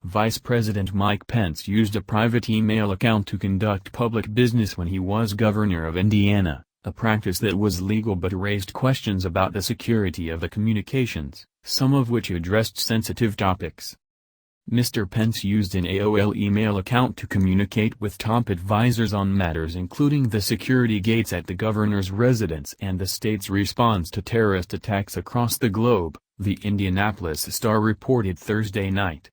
Vice President Mike Pence used a private email account to conduct public business when he was governor of Indiana, a practice that was legal but raised questions about the security of the communications, some of which addressed sensitive topics. Mr. Pence used an AOL email account to communicate with top advisors on matters including the security gates at the governor's residence and the state's response to terrorist attacks across the globe, the Indianapolis Star reported Thursday night.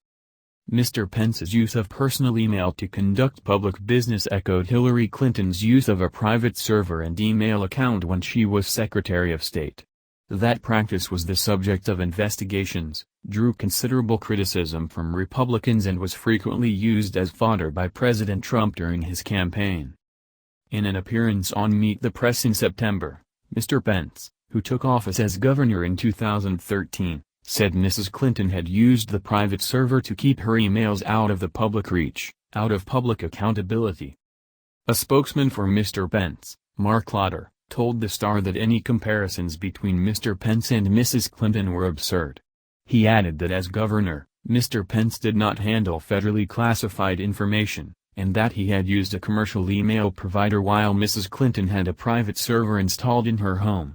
Mr. Pence's use of personal email to conduct public business echoed Hillary Clinton's use of a private server and email account when she was Secretary of State. That practice was the subject of investigations, drew considerable criticism from Republicans and was frequently used as fodder by President Trump during his campaign. In an appearance on Meet the Press in September, Mr. Pence, who took office as governor in 2013, said Mrs. Clinton had used the private server to keep her emails out of the public reach, out of public accountability. A spokesman for Mr. Pence, Mark Lauder, told the Star that any comparisons between Mr. Pence and Mrs. Clinton were absurd. He added that as governor, Mr. Pence did not handle federally classified information, and that he had used a commercial email provider while Mrs. Clinton had a private server installed in her home.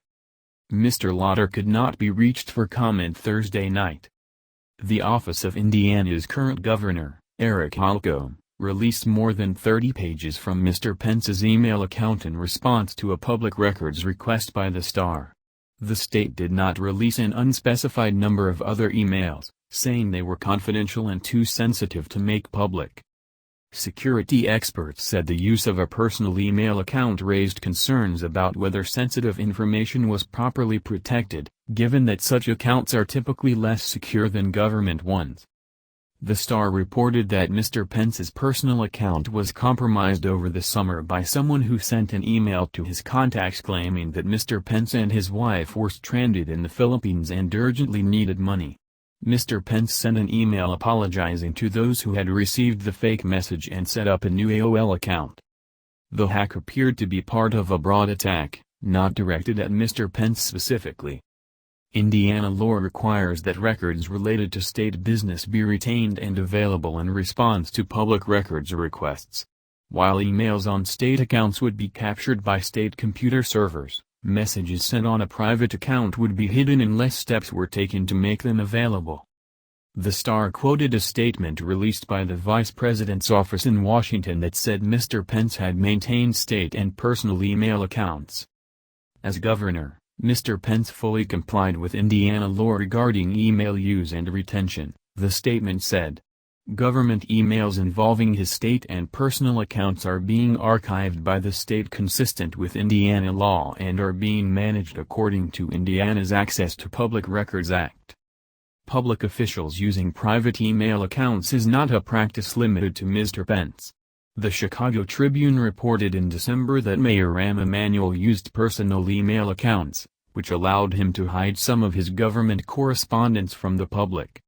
Mr. Lauder could not be reached for comment Thursday night. The office of Indiana's current governor, Eric Holcomb, released more than 30 pages from Mr. Pence's email account in response to a public records request by the Star. The state did not release an unspecified number of other emails, saying they were confidential and too sensitive to make public. Security experts said the use of a personal email account raised concerns about whether sensitive information was properly protected, given that such accounts are typically less secure than government ones. The Star reported that Mr. Pence's personal account was compromised over the summer by someone who sent an email to his contacts claiming that Mr. Pence and his wife were stranded in the Philippines and urgently needed money. Mr. Pence sent an email apologizing to those who had received the fake message and set up a new AOL account. The hack appeared to be part of a broad attack, not directed at Mr. Pence specifically. Indiana law requires that records related to state business be retained and available in response to public records requests. While emails on state accounts would be captured by state computer servers, messages sent on a private account would be hidden unless steps were taken to make them available. The Star quoted a statement released by the Vice President's office in Washington that said Mr. Pence had maintained state and personal email accounts. As governor, Mr. Pence fully complied with Indiana law regarding email use and retention, the statement said. Government emails involving his state and personal accounts are being archived by the state consistent with Indiana law and are being managed according to Indiana's Access to Public Records Act. Public officials using private email accounts is not a practice limited to Mr. Pence. The Chicago Tribune reported in December that Mayor Rahm Emanuel used personal email accounts, which allowed him to hide some of his government correspondence from the public.